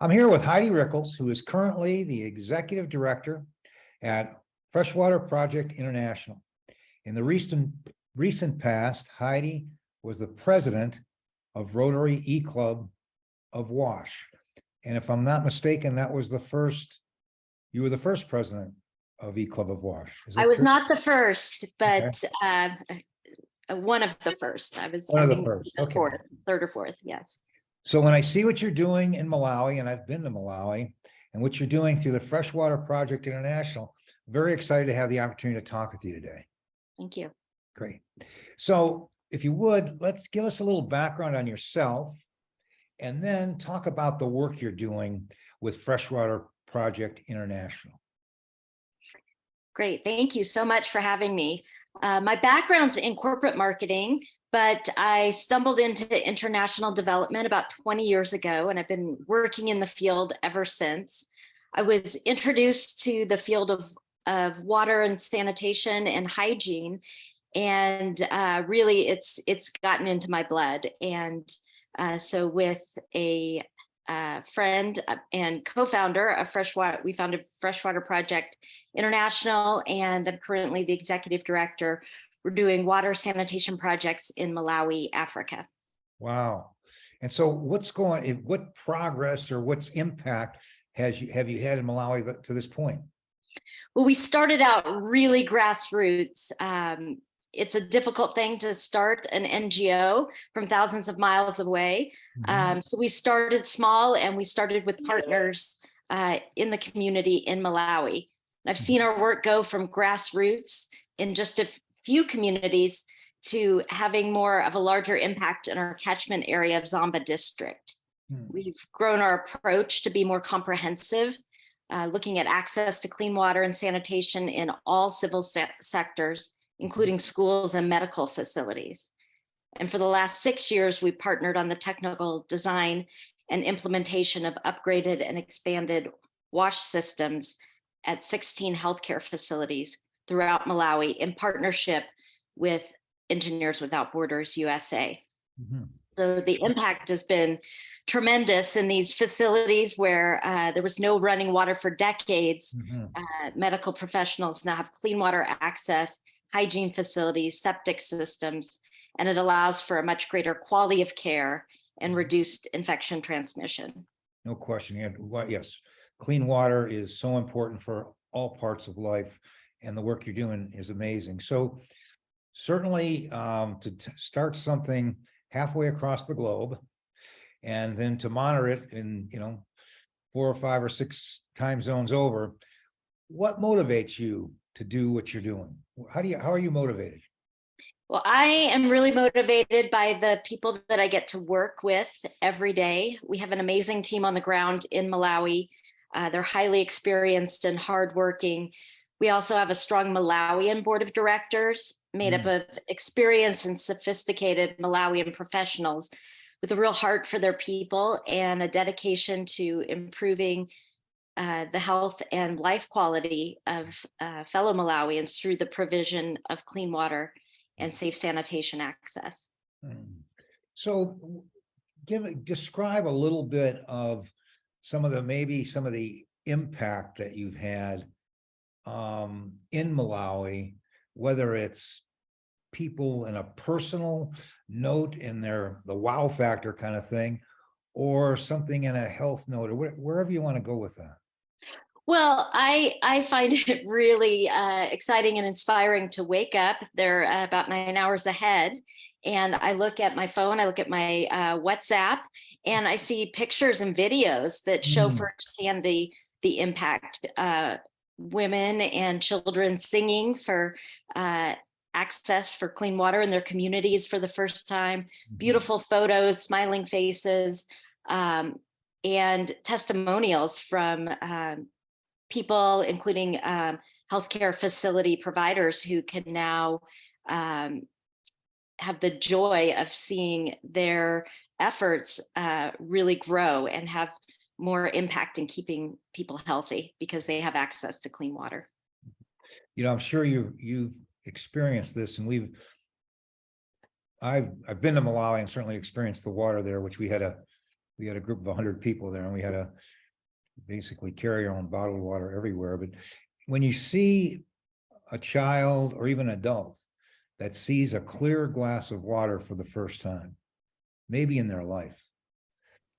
I'm here with Heidi Rickels, who is currently the Executive Director at Freshwater Project International. In the recent past, Heidi was the President of Rotary E-Club of Wash. And if I'm not mistaken, that was you were the first president of E-Club of Wash. I was not the first, but Okay. one of the first. I was One of the think first. the Okay. fourth, third or fourth, yes. So when I see what you're doing in Malawi, and I've been to Malawi, and what you're doing through the Freshwater Project International, very excited to have the opportunity to talk with you today. Thank you. Great. So if you would, let's give us a little background on yourself, and then talk about the work you're doing with Freshwater Project International. Great. Thank you so much for having me. My background's in corporate marketing, but I stumbled into international development about 20 years ago, and I've been working in the field ever since. I was introduced to the field of water and sanitation and hygiene, and really it's gotten into my blood. And so with a friend and co-founder of Freshwater, we founded Freshwater Project International, and I'm currently the executive director. We're doing water sanitation projects in Malawi, Africa. Wow. And so what progress or what's impact have you had in Malawi to this point? Well, we started out really grassroots. It's a difficult thing to start an NGO from thousands of miles away. So we started small, and we started with partners in the community in Malawi. And I've seen our work go from grassroots in just a few communities to having more of a larger impact in our catchment area of Zomba district. We've grown our approach to be more comprehensive, looking at access to clean water and sanitation in all civil sectors, including schools and medical facilities. And for the last 6 years, we partnered on the technical design and implementation of upgraded and expanded wash systems at 16 healthcare facilities throughout Malawi in partnership with Engineers Without Borders USA. So the impact has been tremendous in these facilities where there was no running water for decades. Medical professionals now have clean water access, hygiene facilities, septic systems, and it allows for a much greater quality of care and reduced infection transmission. No question. Yes, clean water is so important for all parts of life, and the work you're doing is amazing. So certainly to start something halfway across the globe, and then to monitor it in 4 or 5 or 6 time zones over, what motivates you to do what you're doing? How are you motivated? Well, I am really motivated by the people that I get to work with every day. We have an amazing team on the ground in Malawi. They're highly experienced and hardworking. We also have a strong Malawian board of directors made up of experienced and sophisticated Malawian professionals with a real heart for their people and a dedication to improving the health and life quality of fellow Malawians through the provision of clean water and safe sanitation access. So describe a little bit of some of the impact that you've had in Malawi, whether it's people in a personal note in the wow factor kind of thing, or something in a health note, or wherever you want to go with that. Well, I find it really exciting and inspiring to wake up. They're about 9 hours ahead, and I look at my phone, I look at my WhatsApp, and I see pictures and videos that show firsthand the impact. Women and children singing for access for clean water in their communities for the first time, beautiful photos, smiling faces, and testimonials from people, including healthcare facility providers who can now have the joy of seeing their efforts really grow and have more impact in keeping people healthy because they have access to clean water. I'm sure you've experienced this, and I've been to Malawi and certainly experienced the water there, which we had a group of 100 people there, and we had basically carry our own bottled water everywhere. But when you see a child or even adult that sees a clear glass of water for the first time, maybe in their life,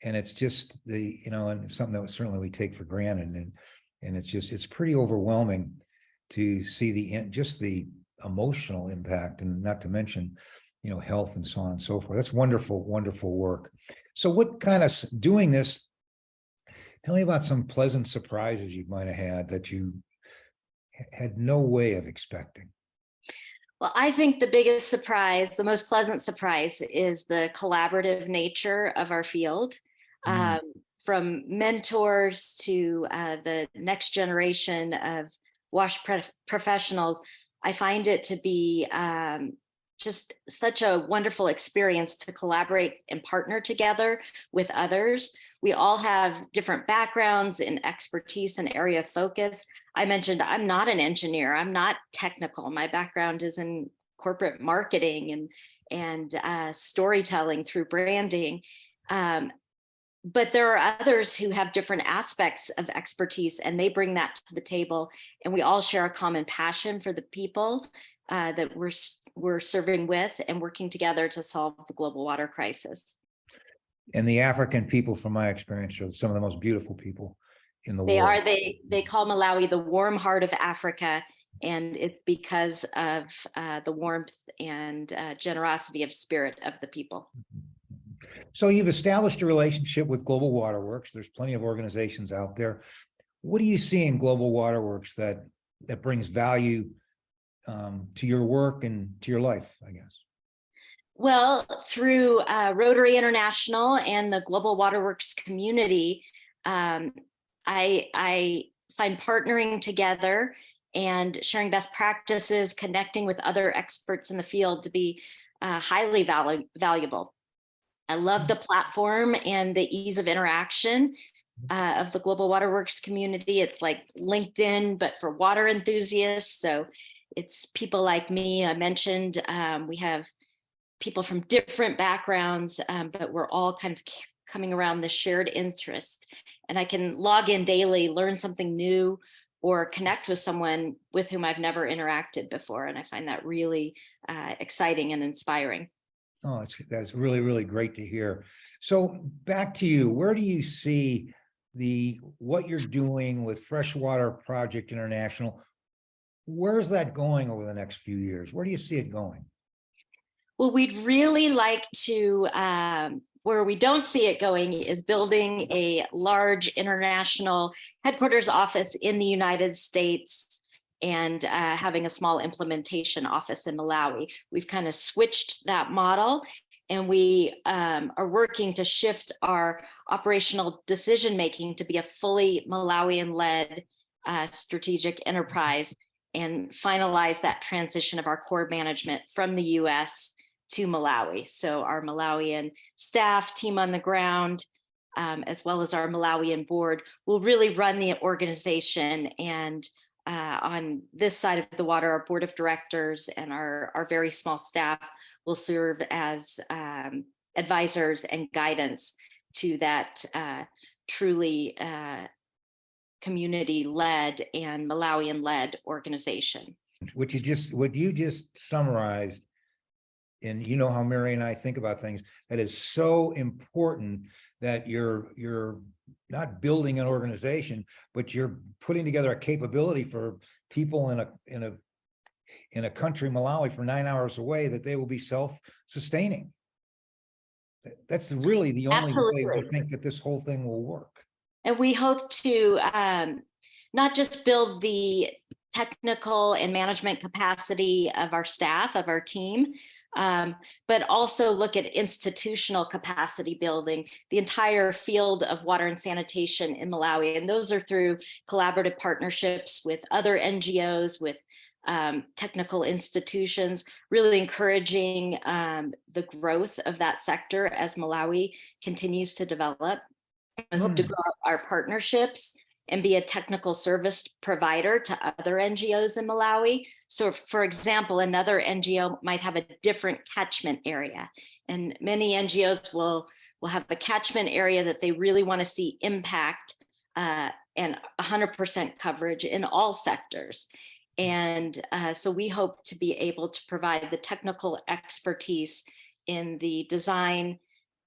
and it's just the, and something that certainly we take for granted, and it's pretty overwhelming to see just the emotional impact, and not to mention, health and so on and so forth. That's wonderful, wonderful work. So what kind of doing this, tell me about some pleasant surprises you might have had that you had no way of expecting. Well, I think the biggest surprise, the most pleasant surprise, is the collaborative nature of our field. Mm. From mentors to the next generation of WASH professionals, I find it to be just such a wonderful experience to collaborate and partner together with others. We all have different backgrounds and expertise and area of focus. I mentioned I'm not an engineer. I'm not technical. My background is in corporate marketing and storytelling through branding. But there are others who have different aspects of expertise, and they bring that to the table. And we all share a common passion for the people that we're serving with and working together to solve the global water crisis. And the African people, from my experience, are some of the most beautiful people in the They world. are. They call Malawi the warm heart of Africa, and it's because of the warmth and generosity of spirit of the people. So you've established a relationship with Global Waterworks. There's plenty of organizations out there. What do you see in Global Waterworks that brings value to your work and to your life, I guess? Well, through Rotary International and the Global Waterworks community, I find partnering together and sharing best practices, connecting with other experts in the field to be highly valuable. I love the platform and the ease of interaction of the Global Waterworks community. It's like LinkedIn, but for water enthusiasts. So it's people like me. I mentioned we have people from different backgrounds, but we're all kind of coming around the shared interest. And I can log in daily, learn something new, or connect with someone with whom I've never interacted before. And I find that really exciting and inspiring. Oh, that's really, really great to hear. So back to you, where do you see what you're doing with Freshwater Project International? Where's that going over the next few years? Where do you see it going? Well, we'd really like to, where we don't see it going is building a large international headquarters office in the United States and having a small implementation office in Malawi. We've kind of switched that model, and we are working to shift our operational decision-making to be a fully Malawian-led strategic enterprise and finalize that transition of our core management from the US to Malawi. So our Malawian staff, team on the ground, as well as our Malawian board, will really run the organization. And on this side of the water, our board of directors and our very small staff will serve as advisors and guidance to that truly community-led and Malawian-led organization. What you just summarized, and you know how Mary and I think about things, that is so important, that you're not building an organization, but you're putting together a capability for people in a country, Malawi, for 9 hours away, that they will be self-sustaining. That's really the only way we think that this whole thing will work. And we hope to not just build the technical and management capacity of our staff, of our team, but also look at institutional capacity building, the entire field of water and sanitation in Malawi. And those are through collaborative partnerships with other NGOs, with technical institutions, really encouraging the growth of that sector as Malawi continues to develop. I hope to grow our partnerships and be a technical service provider to other NGOs in Malawi. So for example, another NGO might have a different catchment area, and many NGOs will have a catchment area that they really want to see impact and 100% coverage in all sectors. And so we hope to be able to provide the technical expertise in the design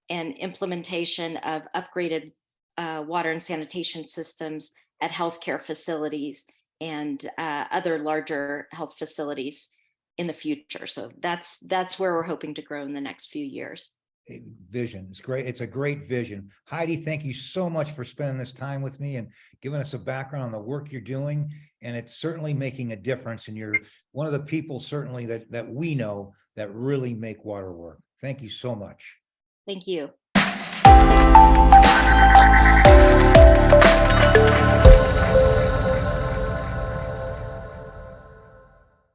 and implementation of upgraded water and sanitation systems at healthcare facilities and other larger health facilities in the future. So that's where we're hoping to grow in the next few years. Vision. It's great. It's a great vision. Heidi, thank you so much for spending this time with me and giving us a background on the work you're doing. And it's certainly making a difference. And you're one of the people certainly that we know that really make water work. Thank you so much. Thank you.